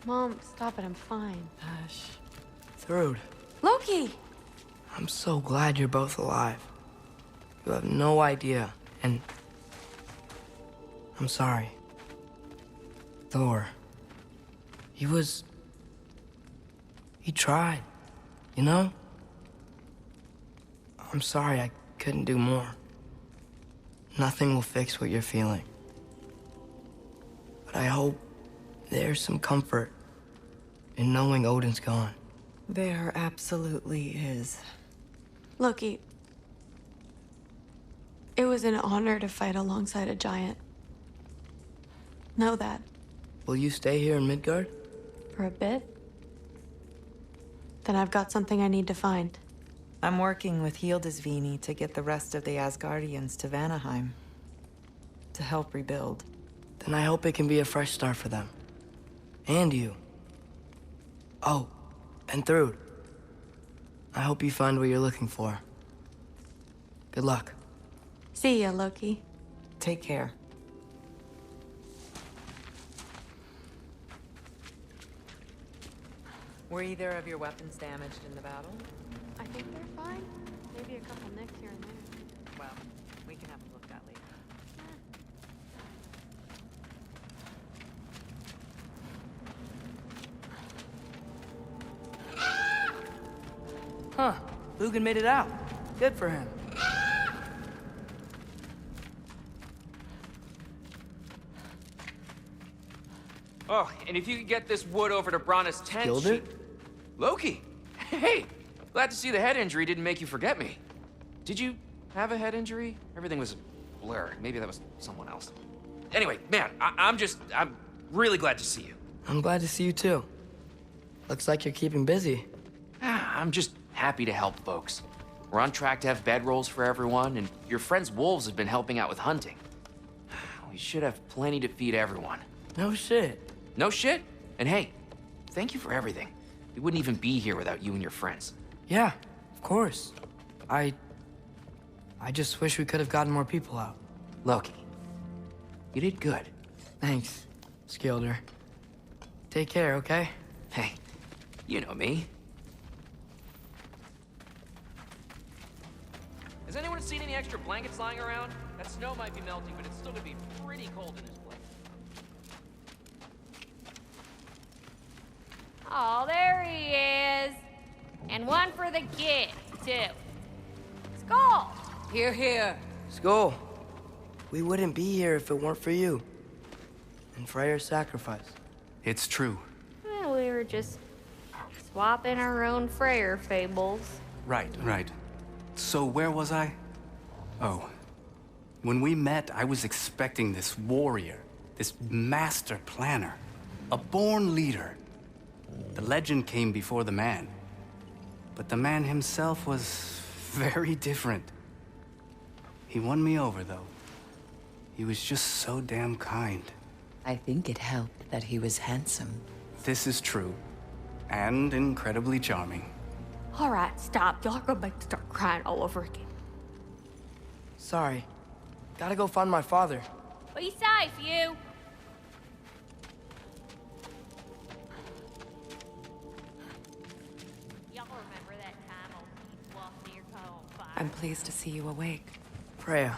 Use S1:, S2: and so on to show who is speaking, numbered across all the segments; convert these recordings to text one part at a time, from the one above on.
S1: Mom, stop it. I'm fine.
S2: Hush. Thrud.
S1: Loki!
S2: I'm so glad you're both alive. You have no idea, and I'm sorry. Thor. He tried, you know? I'm sorry I couldn't do more. Nothing will fix what you're feeling. But I hope there's some comfort in knowing Odin's gone.
S3: There absolutely is.
S1: Loki, it was an honor to fight alongside a giant. Know that.
S2: Will you stay here in Midgard?
S1: For a bit? Then I've got something I need to find.
S3: I'm working with Hildisvini to get the rest of the Asgardians to Vanaheim. To help rebuild.
S2: Then I hope it can be a fresh start for them. And you. Oh, and Thrud. I hope you find what you're looking for. Good luck.
S1: See ya, Loki.
S3: Take care. Were either of your weapons damaged in the battle?
S1: I think they're fine. Maybe a couple nicks here and there.
S3: Well, we can have a look at later.
S2: Huh. Lugan made it out. Good for him.
S4: Oh, and if you could get this wood over to Brana's tent,
S2: Skilder?
S4: Loki! Hey! Glad to see the head injury didn't make you forget me. Did you have a head injury? Everything was a blur. Maybe that was someone else. Anyway, man, I'm really glad to see you.
S2: I'm glad to see you too. Looks like you're keeping busy.
S4: I'm just happy to help folks. We're on track to have bedrolls for everyone, and your friend's wolves have been helping out with hunting. We should have plenty to feed everyone.
S2: No shit.
S4: No shit? And hey, thank you for everything. We wouldn't even be here without you and your friends.
S2: Yeah, of course. I just wish we could have gotten more people out.
S4: Loki, you did good.
S2: Thanks, Skilder. Take care, okay?
S4: Hey, you know me. Has anyone seen any extra blankets lying around? That snow might be melting, but it's still gonna be pretty cold in this place.
S5: Oh, there he is. And one for the kid, too. Skull!
S3: Here, here.
S2: Skull, we wouldn't be here if it weren't for you. And Freyr's sacrifice.
S6: It's true.
S5: Well, we were just swapping our own Freyr fables.
S6: Right. So where was I? Oh. When we met, I was expecting this warrior, this master planner, a born leader. The legend came before the man. But the man himself was very different. He won me over, though. He was just so damn kind.
S7: I think it helped that he was handsome.
S6: This is true. And incredibly charming.
S5: All right, stop. Y'all are gonna make me start crying all over again.
S2: Sorry. Gotta go find my father.
S5: Be safe, you. Y'all remember that time old Keith lost your car on fire?
S3: I'm pleased to see you awake.
S2: Freya.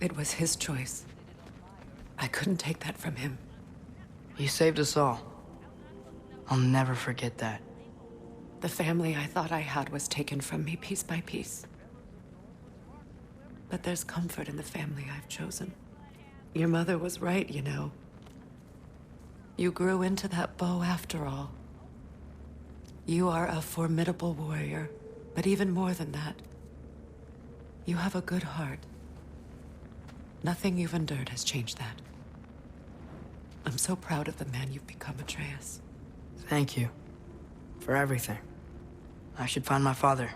S3: It was his choice. I couldn't take that from him.
S2: You saved us all. I'll never forget that.
S3: The family I thought I had was taken from me piece by piece. But there's comfort in the family I've chosen. Your mother was right, you know. You grew into that bow after all. You are a formidable warrior, but even more than that, you have a good heart. Nothing you've endured has changed that. I'm so proud of the man you've become, Atreus.
S2: Thank you. For everything. I should find my father.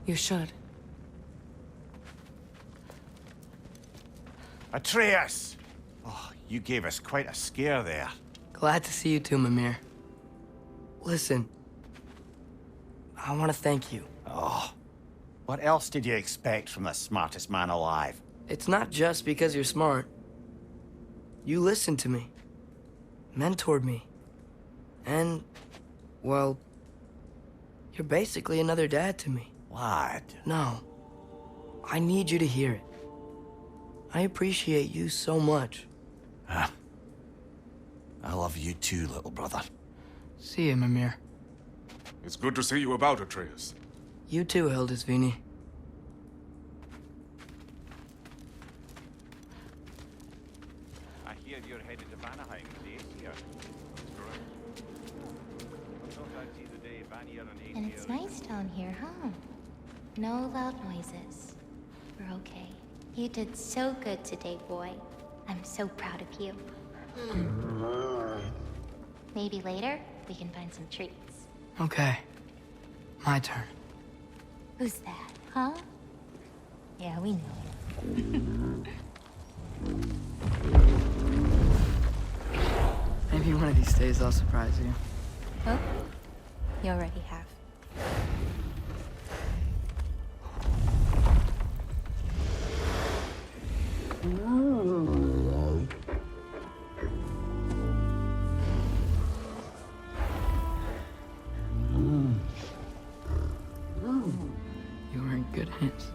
S3: You should.
S8: Atreus! Oh, you gave us quite a scare there.
S2: Glad to see you too, Mimir. Listen. I want to thank you.
S8: Oh, what else did you expect from the smartest man alive?
S2: It's not just because you're smart. You listened to me. Mentored me. And, well, you're basically another dad to me.
S8: What?
S2: No. I need you to hear it. I appreciate you so much.
S8: I love you too, little brother.
S2: See you, Mimir.
S9: It's good to see you about, Atreus.
S2: You too, Hildisvini.
S8: I hear you're headed to Vanaheim today, here.
S10: And it's nice down here, huh? No loud noises. We're okay. You did so good today, boy. I'm so proud of you. Maybe later, we can find some treats.
S2: Okay. My turn.
S10: Who's that, huh? Yeah, we know.
S2: Maybe one of these days I'll surprise you.
S10: Oh, you already have.
S2: You were in good hands.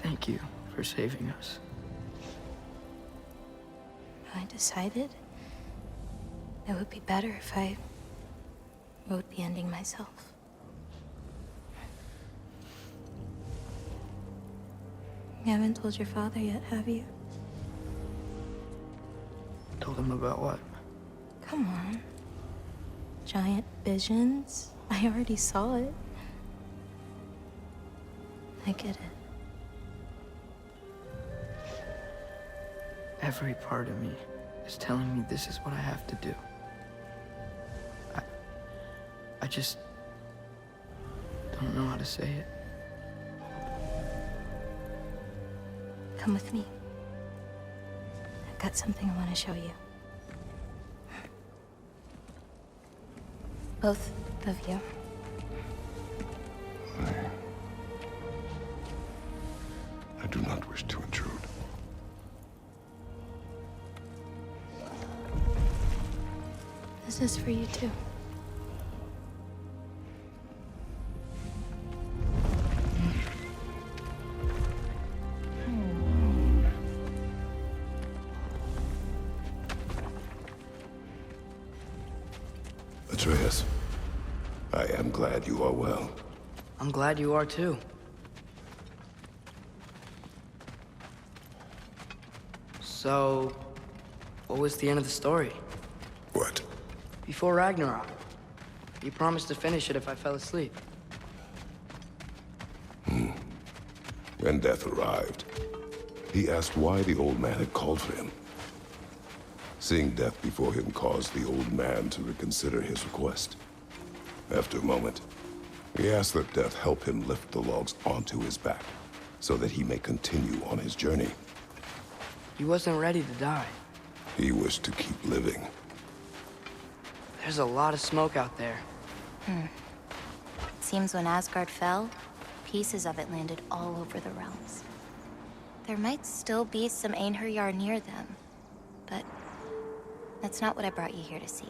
S2: Thank you for saving us.
S10: I decided it would be better if I wrote the ending myself. You haven't told your father yet, have you?
S2: Told him about what?
S10: Come on. Giant visions? I already saw it. I get it.
S2: Every part of me is telling me this is what I have to do. I just don't know how to say it.
S10: Come with me. I've got something I want to show you. Both of you.
S9: I do not wish to intrude.
S10: This is for you too.
S9: Atreus, I am glad you are well.
S2: I'm glad you are too. So, what was the end of the story?
S9: What?
S2: Before Ragnarok, you promised to finish it if I fell asleep.
S9: When death arrived, he asked why the old man had called for him. Seeing death before him caused the old man to reconsider his request. After a moment, he asked that death help him lift the logs onto his back, so that he may continue on his journey.
S2: He wasn't ready to die.
S9: He wished to keep living.
S2: There's a lot of smoke out there.
S10: It seems when Asgard fell, pieces of it landed all over the realms. There might still be some Einherjar near them, but that's not what I brought you here to see.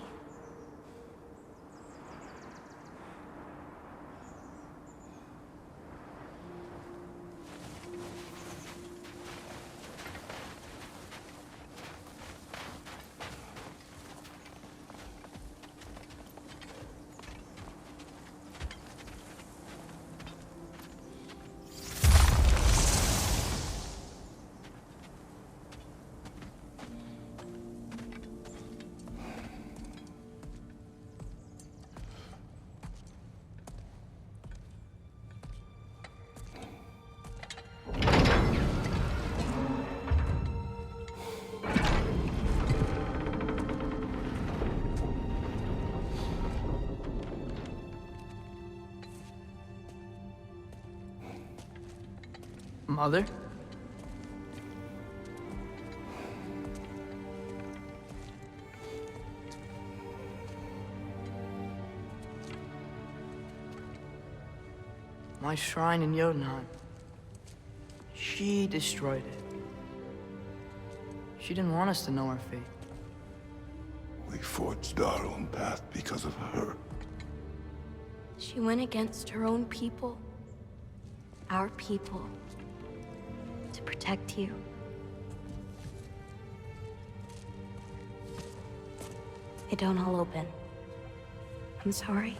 S2: Mother? my shrine in Jotunheim. She destroyed it. She didn't want us to know our fate.
S9: We forged our own path because of her.
S1: She went against her own people. Our people. To protect you. They don't all open. I'm sorry.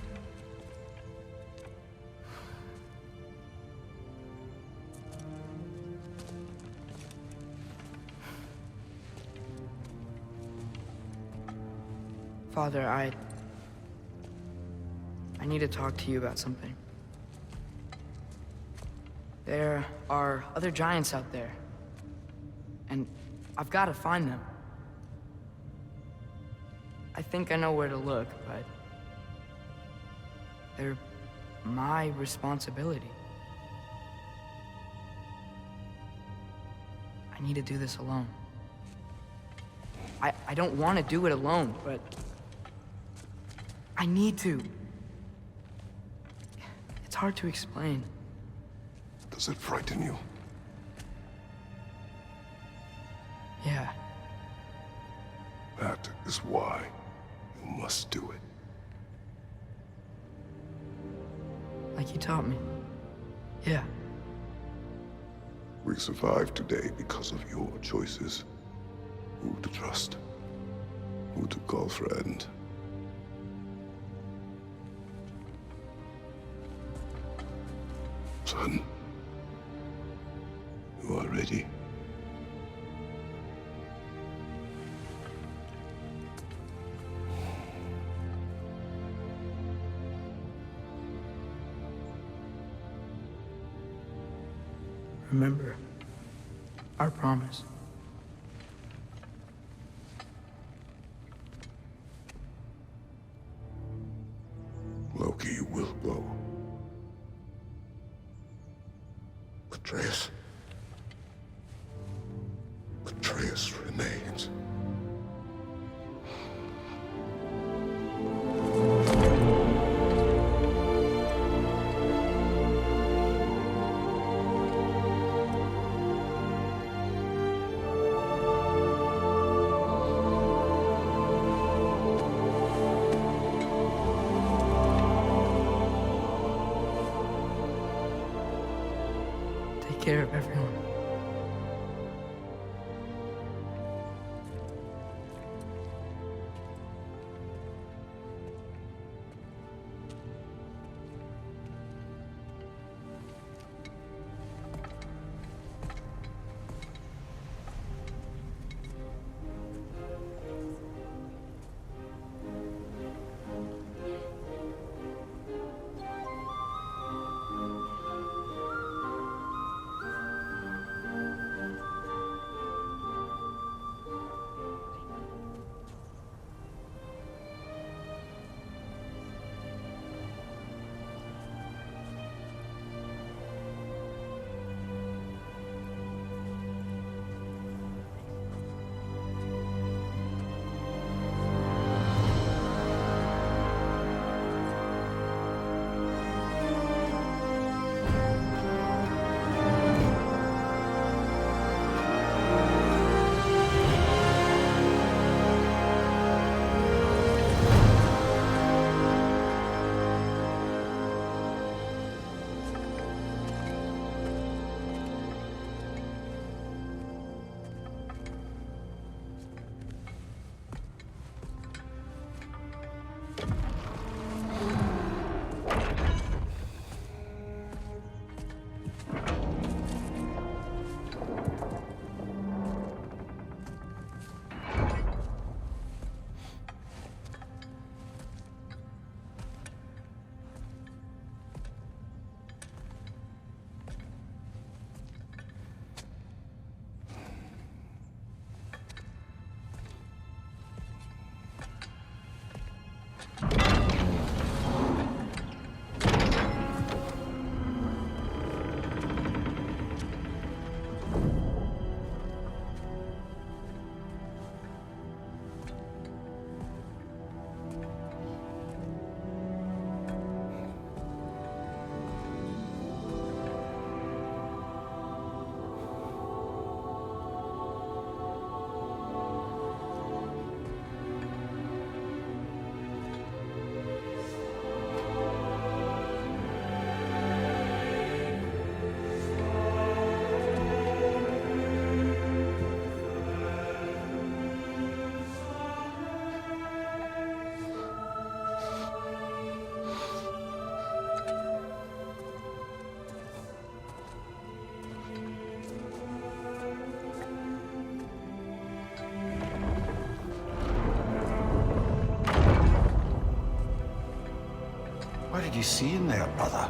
S2: Father, I need to talk to you about something. There are other giants out there, and I've got to find them. I think I know where to look, but they're my responsibility. I need to do this alone. I don't want to do it alone, but I need to. It's hard to explain.
S9: Does it frighten you?
S2: Yeah.
S9: That is why you must do it.
S2: Like you taught me. Yeah.
S9: We survive today because of your choices. Who to trust, who to call friend. Son, you are ready.
S2: Remember our promise.
S9: Loki will go. Atreus. Atreus remains.
S2: Take care of everyone.
S8: did you see in there, brother?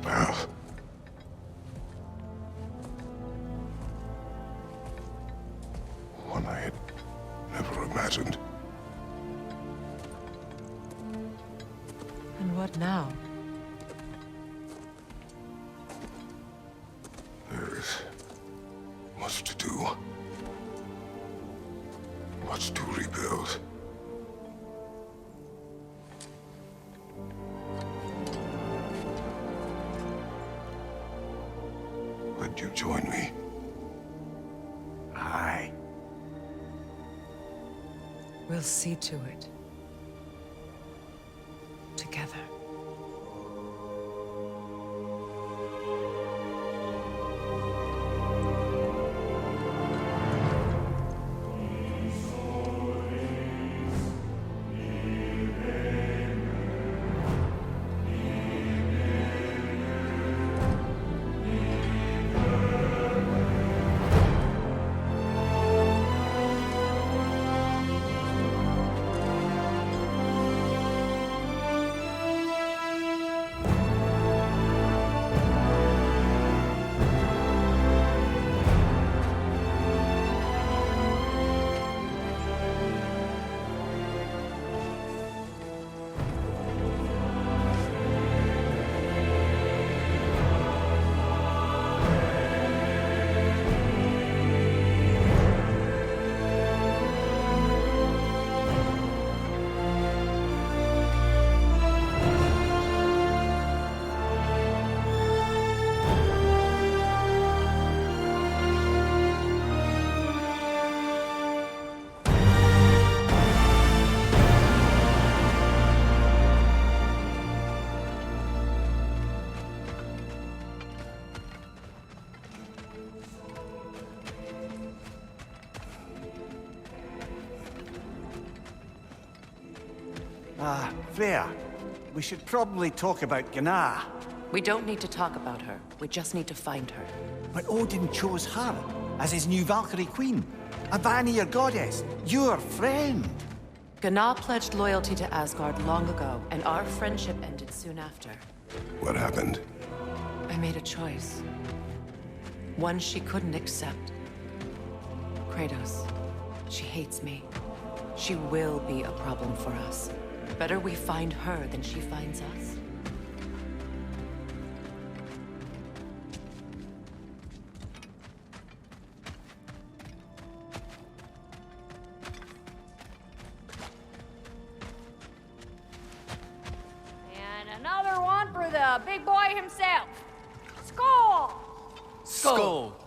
S9: Path. One I had never imagined.
S3: And what now?
S9: There is much to do. Much to rebuild. Would you join me?
S8: Aye.
S3: We'll see to it. Together.
S8: Freya, we should probably talk about Gná.
S3: We don't need to talk about her. We just need to find her.
S8: But Odin chose her as his new Valkyrie queen. A Vanir goddess, your friend.
S3: Gná pledged loyalty to Asgard long ago, and our friendship ended soon after.
S9: What happened?
S3: I made a choice. One she couldn't accept. Kratos. She hates me. She will be a problem for us. Better we find her than she finds us.
S5: And another one for the big boy himself. Skull!
S6: Skull!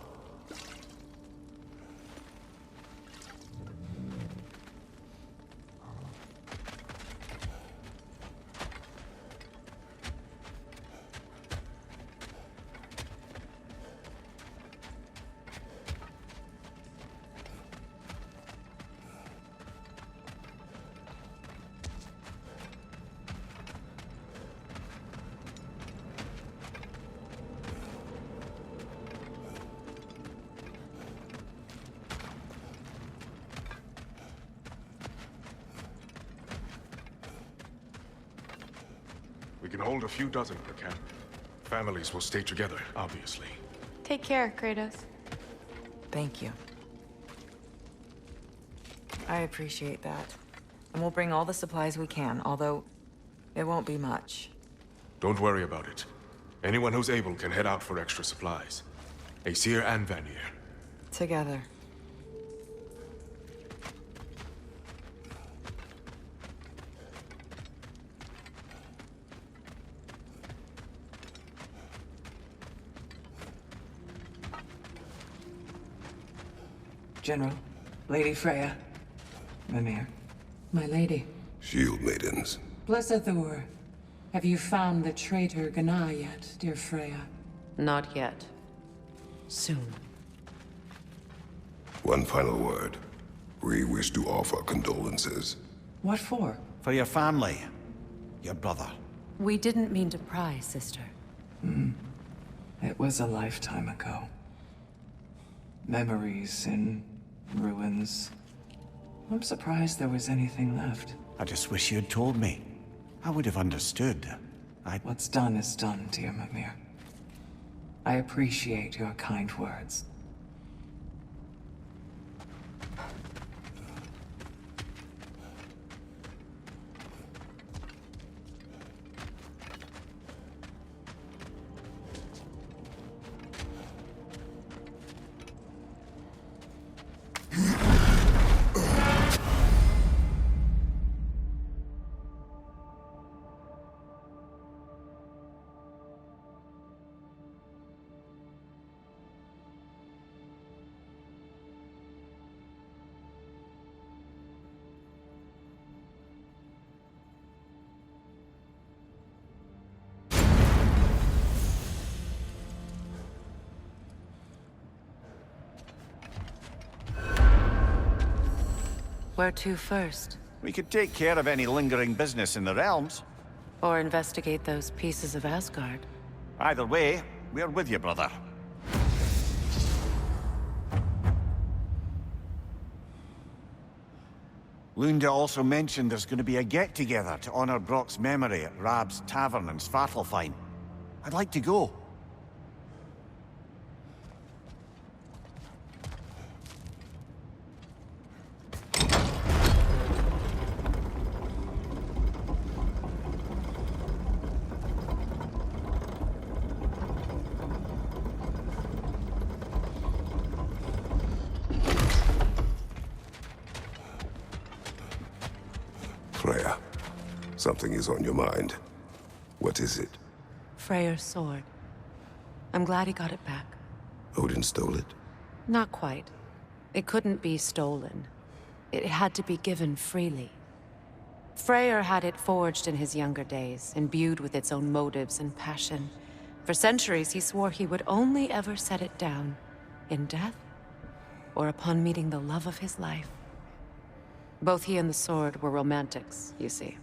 S11: We can hold a few dozen per camp. Families will stay together, obviously.
S1: Take care, Kratos.
S7: Thank you. I appreciate that. And we'll bring all the supplies we can, although it won't be much.
S11: Don't worry about it. Anyone who's able can head out for extra supplies. Aesir and Vanir.
S7: Together.
S12: General, Lady Freya. Mimir. My lady.
S9: Shield maidens.
S12: Blessed Thor. Have you found the traitor Gná yet, dear Freya?
S3: Not yet. Soon.
S9: One final word. We wish to offer condolences.
S12: What for?
S8: For your family. Your brother.
S3: We didn't mean to pry, sister.
S12: It was a lifetime ago. Memories in ruins. I'm surprised there was anything left.
S8: I just wish you had told me. I would have understood.
S12: What's done is done, dear Mimir. I appreciate your kind words.
S3: Where to first?
S8: We could take care of any lingering business in the realms.
S3: Or investigate those pieces of Asgard?
S8: Either way, we're with you, brother. Lunda also mentioned there's going to be a get-together to honor Brock's memory at Rab's Tavern in Svartalfheim. I'd like to go.
S9: Freya, something is on your mind. What is it?
S3: Freyr's sword. I'm glad he got it back.
S9: Odin stole it?
S3: Not quite. It couldn't be stolen. It had to be given freely. Freyr had it forged in his younger days, imbued with its own motives and passion. For centuries, he swore he would only ever set it down in death or upon meeting the love of his life. Both he and the sword were romantics, you see.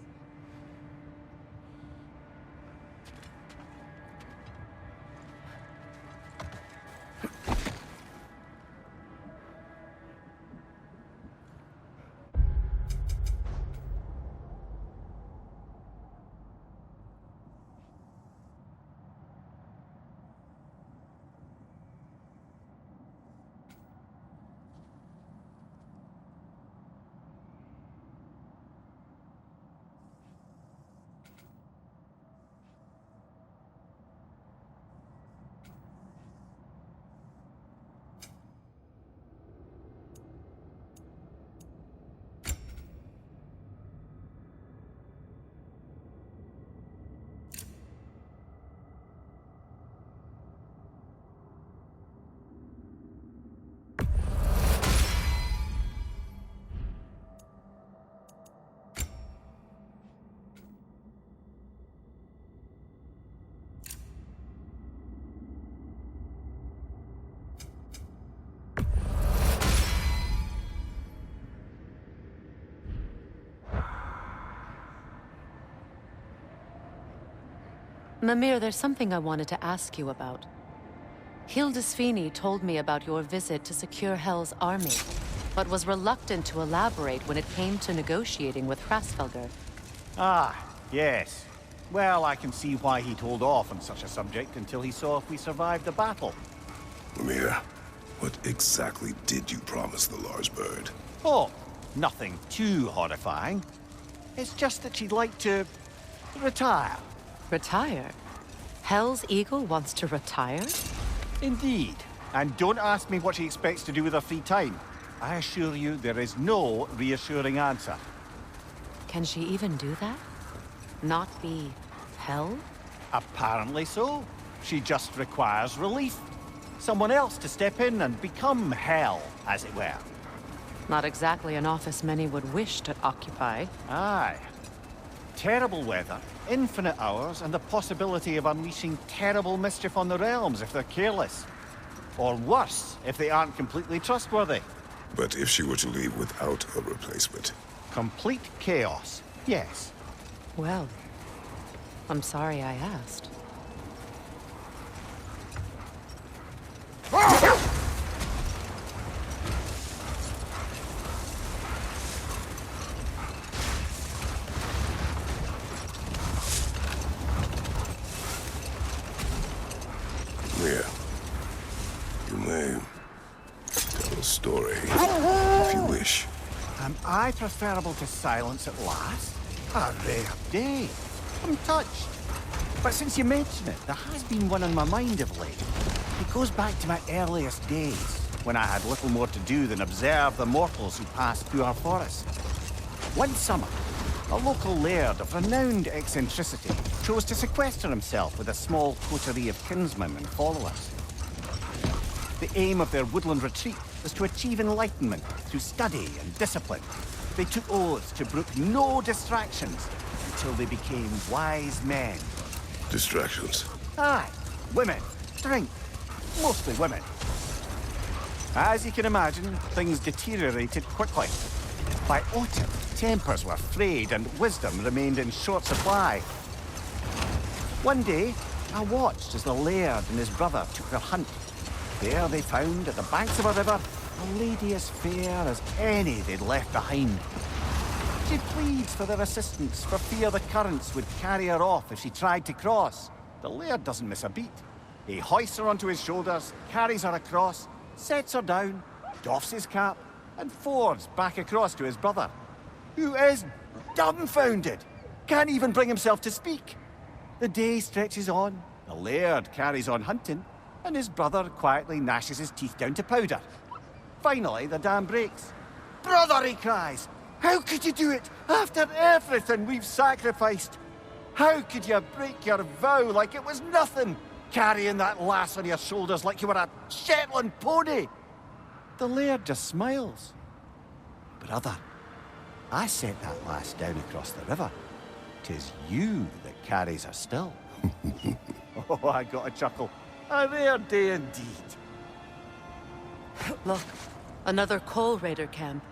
S3: Mimir, there's something I wanted to ask you about. Hildisvini told me about your visit to secure Hel's army, but was reluctant to elaborate when it came to negotiating with Hraesvelgr.
S8: Ah, yes. Well, I can see why he'd hold off on such a subject until he saw if we survived the battle.
S9: Mimir, what exactly did you promise the large bird?
S8: Oh, nothing too horrifying. It's just that she'd like to retire.
S3: Retire? Hel's Eagle wants to retire?
S8: Indeed. And don't ask me what she expects to do with her free time. I assure you there is no reassuring answer.
S3: Can she even do that? Not be Hel?
S8: Apparently so. She just requires relief. Someone else to step in and become Hel, as it were.
S3: Not exactly an office many would wish to occupy.
S8: Aye. Terrible weather, infinite hours, and the possibility of unleashing terrible mischief on the realms if they're careless. Or worse, if they aren't completely trustworthy.
S9: But if she were to leave without a replacement?
S8: Complete chaos, yes.
S3: Well, I'm sorry I asked.
S9: story, if you wish.
S8: Am I preferable to silence at last? A rare day. I'm touched. But since you mention it, there has been one on my mind of late. It goes back to my earliest days, when I had little more to do than observe the mortals who passed through our forest. One summer, a local laird of renowned eccentricity chose to sequester himself with a small coterie of kinsmen and followers. The aim of their woodland retreat was to achieve enlightenment through study and discipline. They took oaths to brook no distractions until they became wise men.
S9: Distractions?
S8: Aye, women, drink, mostly women. As you can imagine, things deteriorated quickly. By autumn, tempers were frayed and wisdom remained in short supply. One day, I watched as the laird and his brother took their hunt. There they found, at the banks of a river, a lady as fair as any they'd left behind. She pleads for their assistance for fear the currents would carry her off if she tried to cross. The laird doesn't miss a beat. He hoists her onto his shoulders, carries her across, sets her down, doffs his cap, and fords back across to his brother, who is dumbfounded, can't even bring himself to speak. The day stretches on, the laird carries on hunting, and his brother quietly gnashes his teeth down to powder. Finally, the dam breaks. "Brother," he cries, "how could you do it after everything we've sacrificed? How could you break your vow like it was nothing, carrying that lass on your shoulders like you were a Shetland pony?" The laird just smiles. "Brother, I set that lass down across the river. 'Tis you that carries her still." Oh, I got a chuckle. A rare day indeed.
S3: Look, another coal raider camp.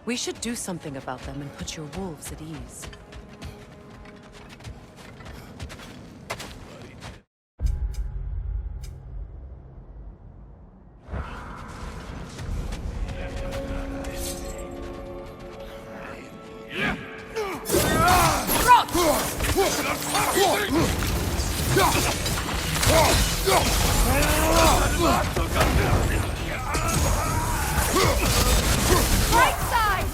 S3: We should do something about them and put your wolves at ease.
S5: Right side!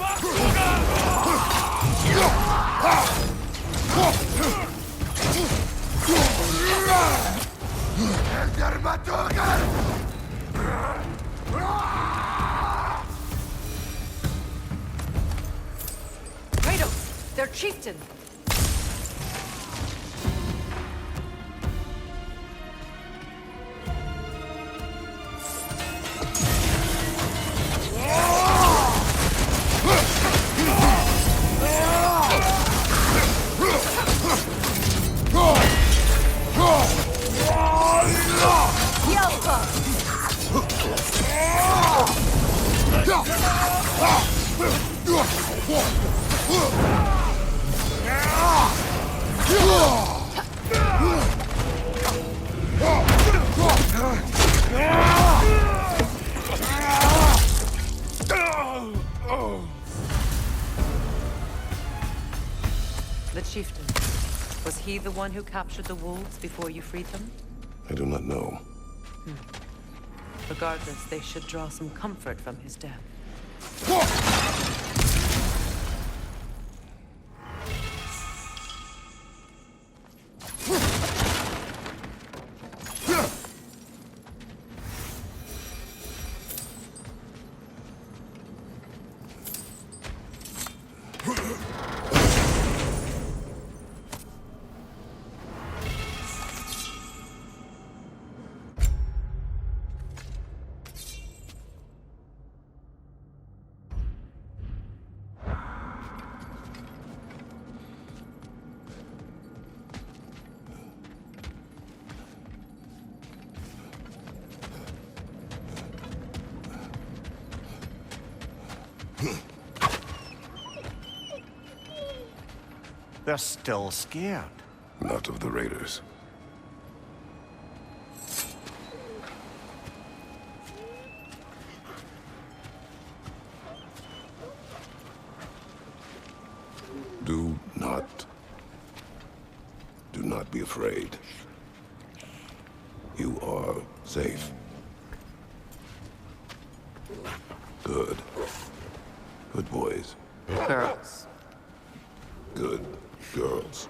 S3: Kratos, their chieftain! The chieftain. Was he the one who captured the wolves before you freed them?
S9: I do not know.
S3: Regardless, they should draw some comfort from his death.
S8: They're still scared.
S9: Not of the raiders. Do not be afraid. You are safe. Good. Good boys.
S3: Girls.
S9: Good girls.